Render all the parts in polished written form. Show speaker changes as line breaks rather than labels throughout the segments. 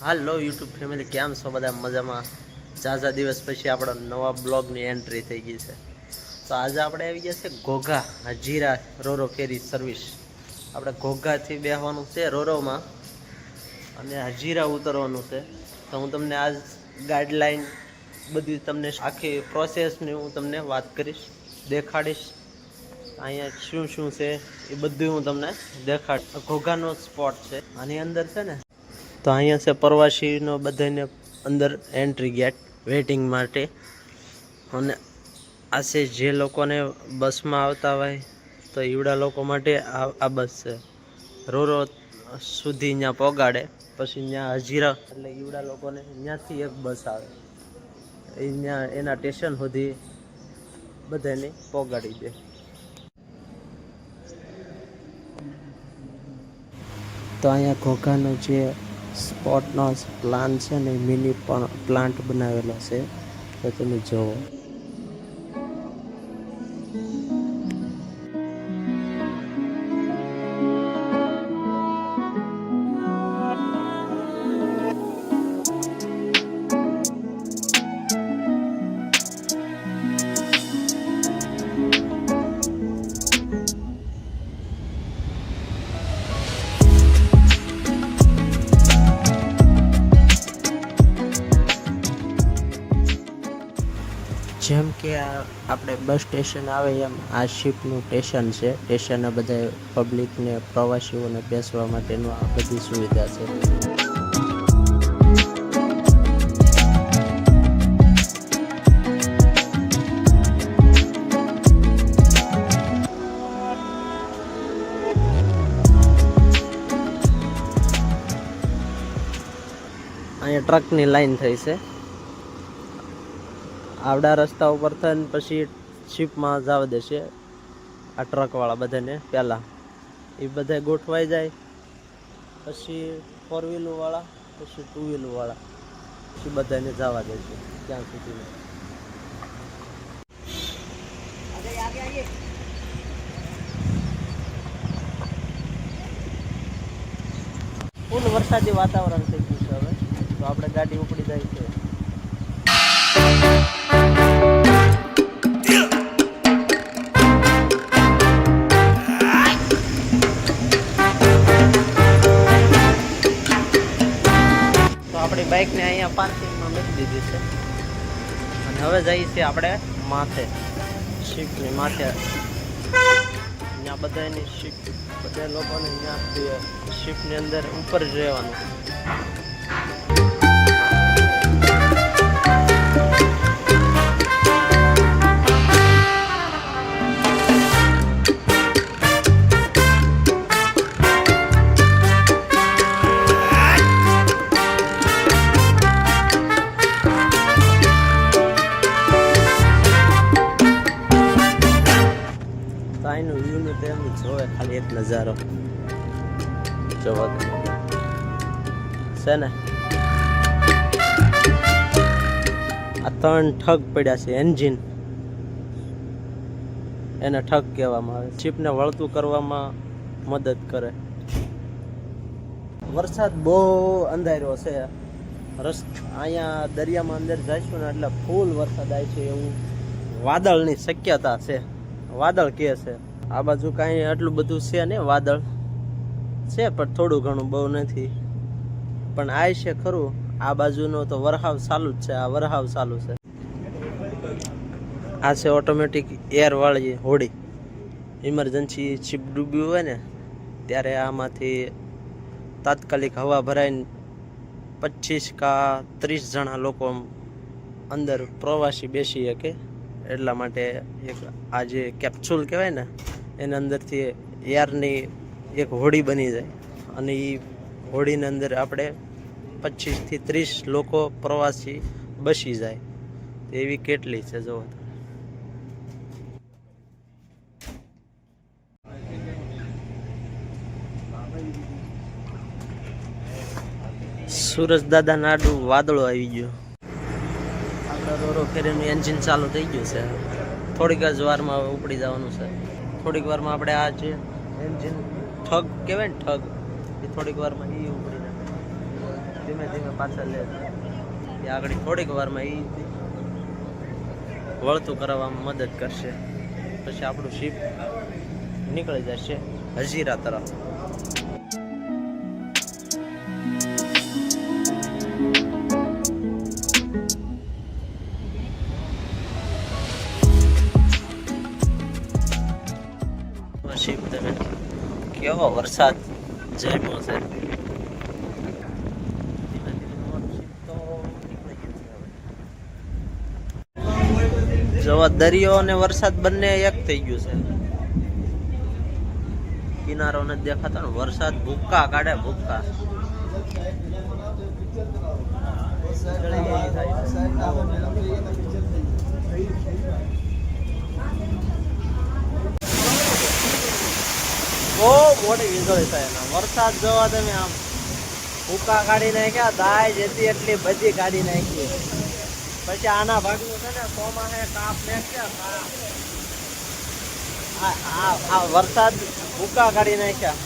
હાલો YouTube family, કેમ છો બધા? મજામાં? ઝાઝા દિવસ પછી આપણો નવા બ્લોગની એન્ટ્રી થઈ ગઈ છે. તો આજે આપણે આવી ગયા છે ઘોઘા હજીરા રોરો ફેરી સર્વિસ. આપણે ઘોઘાથી બેસવાનું છે રોરોમાં અને હજીરા ઉતરવાનું છે. તો હું તમને આજ ગાઈડલાઈન બધી તમને આખી પ્રોસેસની હું તમને વાત કરીશ, દેખાડીશ. અહીંયા શું શું છે એ બધું હું તમને દેખાડીશ. ઘોઘાનો સ્પોટ છે, આની અંદર છે ને. તો અહીંયા છે પ્રવાસીનો બધાને અંદર એન્ટ્રી ગેટ વેઇટિંગ માટે. અને આ છે જે લોકોને બસમાં આવતા હોય તો એવડા લોકો માટે આ બસ છે. રોરો સુધી ત્યાં પહોંચાડે, પછી ત્યાં હજીરા એટલે એવડા લોકોને ત્યાંથી એક બસ આવે એ ત્યાં એના સ્ટેશન સુધી બધાને પહોંચાડી દે. તો અહીંયા ઘોઘાનો જે સ્પોટનો પ્લાન છે ને, મિની પણ પ્લાન્ટ બનાવેલો છે, તો તમે જુઓ. જેમ કે આપણે બસ સ્ટેશન આવે એમ આ શિપનું સ્ટેશન છે. સ્ટેશને બધા પબ્લિકને, પ્રવાસીઓને બેસવા માટેનું આ બધી સુવિધા છે. અહીંયા ટ્રકની લાઈન થઈ છે. આવડા રસ્તા ઉપર થઈને પછી શિપમાં જવા દેશે આ ટ્રકવાળા બધાને. પહેલાં એ બધા ગોઠવાઈ જાય, પછી 4 વ્હીલરવાળા, પછી 2 વ્હીલરવાળા, પછી બધાને જવા દેશે ત્યાં સુધી. ફૂલ વરસાદી વાતાવરણ થઈ ગયું છે હવે. તો આપણે ગાડી ઉપડી જાય છે. આપણી બાઇકને અહીંયા પાર્કિંગમાં મૂકી દીધી છે અને હવે જઈએ છીએ આપણે માથે, શિપની માથે. ત્યાં બધાની શિપ, બધા લોકોને ત્યાં શિપની અંદર ઉપર રહેવાનું. અહીંનું વ્યૂનું તો એમ જોવે ખાલી એક નજારો જોવા છે ને. આ 3 ઠગ પડ્યા છે એન્જિન, એને ઠગ કહેવામાં આવે. શિપને વળતું કરવામાં મદદ કરે. વરસાદ બહુ અંધાર્યો છે. અહીંયા દરિયામાં અંદર જઈશું ને એટલે ફૂલ વરસાદ આવે છે એવું વાદળની શક્યતા છે. વાદળ કે છે આ બાજુ કાંઈ આટલું બધું છે ને, વાદળ છે પણ થોડું ઘણું, બહુ નથી. પણ આ છે ખરું, આ બાજુનો તો વરહાવ ચાલુ જ છે. આ વરહાવ ચાલુ છે. આ છે ઓટોમેટિક એર વાળી હોડી. ઇમરજન્સી શિપ ડૂબ્યું હોય ને ત્યારે આમાંથી તાત્કાલિક હવા ભરાઈને 25 કા 30 જણા લોકો અંદર પ્રવાસી બેસી શકે. એટલા માટે એક આ જે કેપ્સ્યુલ કહેવાય ને, એના અંદરથી એરની એક હોડી બની જાય અને એ હોડીની અંદર આપણે 25 થી 30 લોકો પ્રવાસી બેસી જાય. એવી કેટલી છે જુઓ. સુરજ દાદા નાડું વાદળો આવી ગયો. આપણે રોરો ફેરીનું એન્જિન ચાલુ થઈ ગયું છે. થોડીક જ વારમાં ઉપડી જવાનું છે. થોડીક વારમાં આપણે આ જે એન્જિન ઠગ કહેવાય ને, ઠગ, એ થોડીક વારમાં એ ઉપડી નાખે. ધીમે ધીમે પાછળ લે એ આગળ થોડીક વારમાં એ વળતું કરાવવામાં મદદ કરશે. પછી આપણું શિપ નીકળી જશે હજીરા તરફ. શિપ તમે કેવો વરસાદ જમ્યો છે. જવા દરિયો અને વરસાદ બંને એક થઈ ગયું છે. કિનારો નથી દેખાતો ને વરસાદ ભૂક્કા કાઢે ભૂક્કા. બહુ મોટી વીજળી થાય ને વરસાદ જોવા તમે આમ ભૂક્કા કાઢી નાખ્યા. દાય જેથી એટલી બધી કાઢી નાખી. પછી આના ભાગનું છે ને ચોમાસે કાપ નાખ્યા. આ વરસાદ ભૂકા કાઢી નાખ્યા.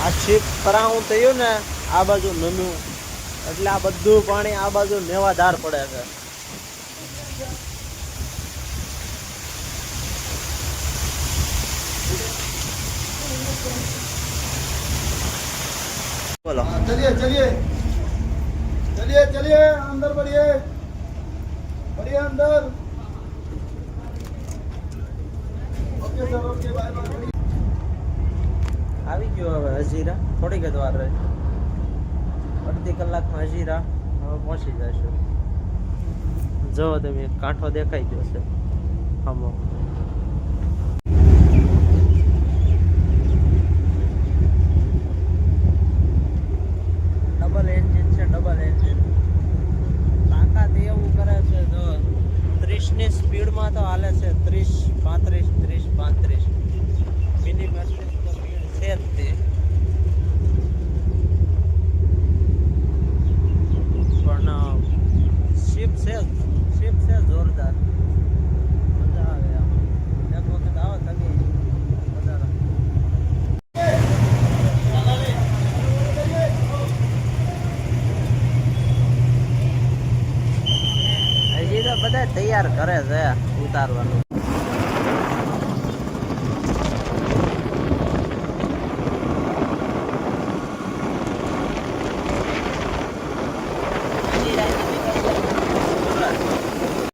આ શીપ પરાવું થયું ને આ બાજુ નનું એટલે આ બધું પાણી આ બાજુ નેવાધાર પડે છે. बोलो
चलिए चलिए चलिए चलिए अंदर बढ़िए बढ़िए अंदर. Okay sir okay bye bye.
આવી ગયો હવે હજીરા. થોડીક જ વાર રહી. અડધી કલાકમાં હજીરા હવે પહોંચી જશું. જો તમે કાંઠો દેખાઈ ગયો છે આમો. ડબલ એન્જિન છે. ડબલ એન્જિન તાકાત એવું કરે છે જો 30 ની સ્પીડમાં તો હાલે છે. 30 35 30 35 મિનિમમ સ્પીડ છે જ તે. પણ શિપ છે જોરદાર. મજા આવે આમ. એક વખત આવો તમે વધારે. હજી તો બધા તૈયાર કરે છે ઉતારવાનું.